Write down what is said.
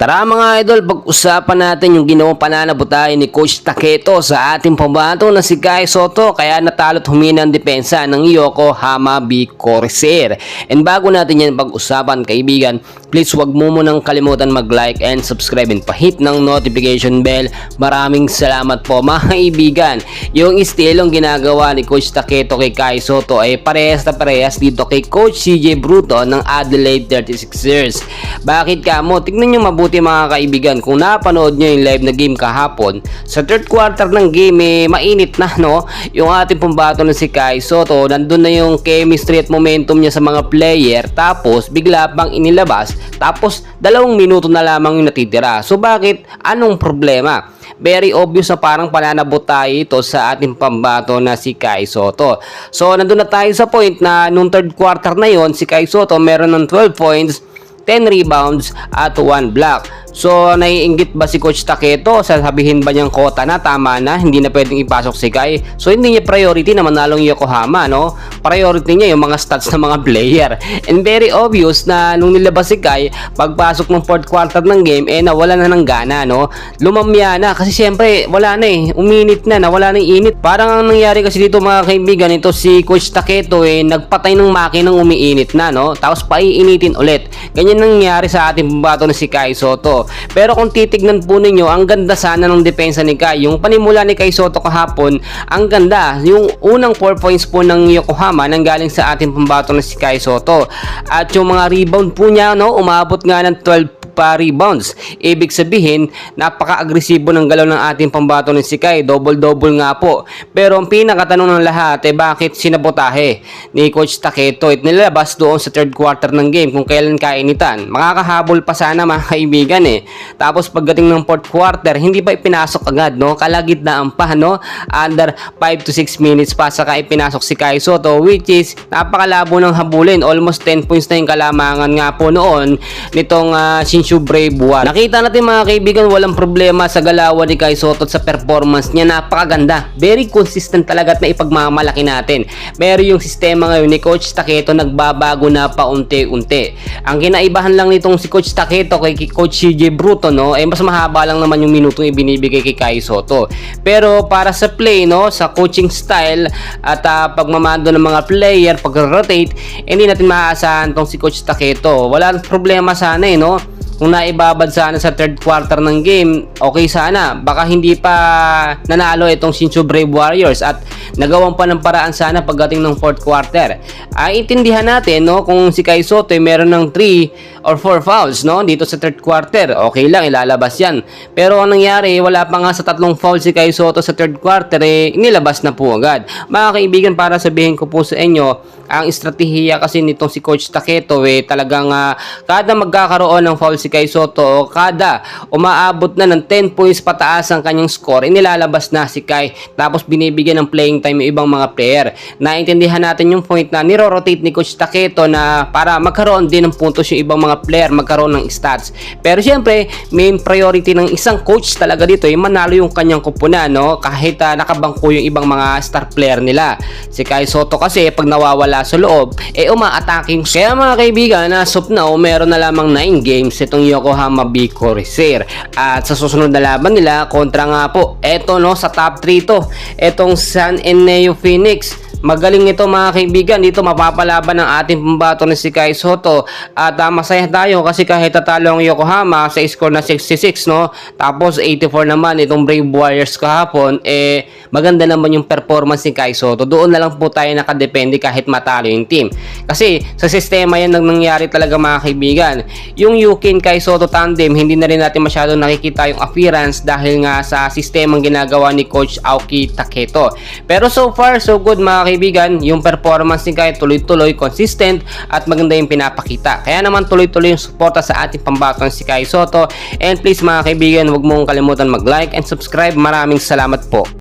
Tara mga idol, pag-usapan natin yung ginawang pananabutayan ni Coach Taketo sa ating pambato na si Kai Sotto kaya natalo't humina ang depensa ng Yokohama B. Corsair. And bago natin yan pag-usapan kaibigan, please wag mo munang kalimutan mag-like and subscribe and pa-hit ng notification bell. Maraming salamat po mga kaibigan. Yung istilong ginagawa ni Coach Taketo kay Kai Sotto ay parehas na parehas dito kay Coach CJ Bruto ng Adelaide 36ers. Bakit ka mo? Tignan nyo mabuti mga kaibigan, kung napanood nyo yung live na game kahapon, sa third quarter ng game mainit na no, yung ating pambato na si Kai Sotto, nandun na yung chemistry at momentum niya sa mga player, tapos bigla pang inilabas, tapos 2 minuto na lamang yung natitira. So bakit? Anong problema? Very obvious na parang pananabot tayo ito sa ating pambato na si Kai Sotto. So nandun na tayo sa point na nung third quarter na yon, si Kai Sotto meron ng 12 points, 10 rebounds at 1 block. So, naiinggit ba si Coach Taketo? Sasabihin ba niyang kota na, tama na, hindi na pwedeng ipasok si Kai? So, hindi niya priority na manalong Yokohama, no? Priority niya yung mga stats ng mga player. And very obvious na nung nilabas si Kai, pagpasok ng fourth quarter ng game, nawala na ng gana, no? Lumamya na, kasi syempre, wala na uminit na, nawala na yung init. Parang ang nangyari kasi dito mga kaibigan, ito si Coach Taketo, nagpatay ng makinang umiinit na, no? Tapos paiinitin ulit. Ganyan nangyari sa ating pambato na si Kai Sotto. Pero kung titignan po ninyo, ang ganda sana ng depensa ni Kai. Yung panimula ni Kai Sotto kahapon, ang ganda. Yung unang 4 points po ng Yokohama nanggaling sa ating pambato na si Kai Sotto. At yung mga rebound po niya, no, umabot nga ng 12 pa rebounds. Ibig sabihin, napaka-agresibo ng galaw ng ating pambato ni si Kai. Double-double nga po. Pero ang pinakatanong ng lahat, bakit sinabotahe ni Coach Taketo? Nilabas doon sa third quarter ng game kung kailan kainitan. Makakahabol pa sana mga kaibigan Tapos pagdating ng fourth quarter, hindi pa ipinasok agad, no? Kalagitnaan pa, no? Under 5 to 6 minutes pa saka ipinasok si Kai Sotto, which is napakalabo ng habulin. Almost 10 points na yung kalamangan nga po noon nitong Shinshu Brave One. Nakita natin mga kaibigan, walang problema sa galawan ni Kai Sotto at sa performance niya. Napakaganda. Very consistent talaga at naipagmamalaki natin. Pero yung sistema ngayon ni Coach Taketo nagbabago na paunti-unti. Ang kinaibahan lang nitong si Coach Taketo kay Coach CJ Bruto, no, mas mahaba lang naman yung minutong ibinibigay kay Kai Sotto. Pero para sa play, no, sa coaching style at pagmamando ng mga player, pag-rotate, hindi natin maaasahan tong si Coach Taketo. Wala problema sana no. Kung naibabad sana sa third quarter ng game, okay sana. Baka hindi pa nanalo itong Shinshu Brave Warriors at nagawan pa ng paraan sana pagdating ng fourth quarter. Intindihan natin, no, kung si Kai Sotto meron ng 3 or 4 fouls, no, dito sa third quarter, okay lang, ilalabas yan. Pero ang nangyari, wala pa nga sa 3 fouls si Kai Sotto sa third quarter, inilabas na po agad. Mga kaibigan, para sabihin ko po sa inyo, ang estratehiya kasi nitong si Coach Taketo, talagang kada magkakaroon ng foul si Kai Sotto, kada umaabot na ng 10 points pataas ang kanyang score, inilalabas na si Kai, tapos binibigyan ng playing time yung ibang mga player. Naintindihan natin yung point na niro-rotate ni Coach Taketo na para magkaroon din ng puntos yung ibang mga player, magkaroon ng stats. Pero syempre, main priority ng isang coach talaga dito ay manalo yung kanyang kupunan, no? Kahit nakabangko yung ibang mga star player nila. Si Kai Sotto kasi pag nawawala sa loob, uma-attacking. Kaya mga kaibigan, as of now, meron na lamang 9 games itong Yokohama B. Corsair. At sa susunod na laban nila, kontra nga po, eto no, sa top 3 to, etong San Eneo Phoenix. Magaling ito mga kaibigan, dito mapapalaban ng ating pambato na si Kai Sotto. At masaya tayo kasi kahit tatalo ang Yokohama sa score na 66, no? Tapos 84 naman itong Brave Warriors kahapon, maganda naman yung performance ni Kai Sotto. Doon na lang po tayo nakadepende kahit matalo yung team. Kasi sa sistema yan nang nangyari talaga mga kaibigan. Yung Yukin Kai Sotto tandem, hindi na rin natin masyado nakikita yung appearance dahil nga sa sistemang ginagawa ni Coach Aoki Taketo. Pero so far, so good mga kaibigan, yung performance ni Kai tuloy-tuloy, consistent at maganda yung pinapakita. Kaya naman tuloy-tuloy yung suporta sa ating pambato si Kai Sotto. And please mga kaibigan, huwag mong kalimutan mag-like and subscribe. Maraming salamat po.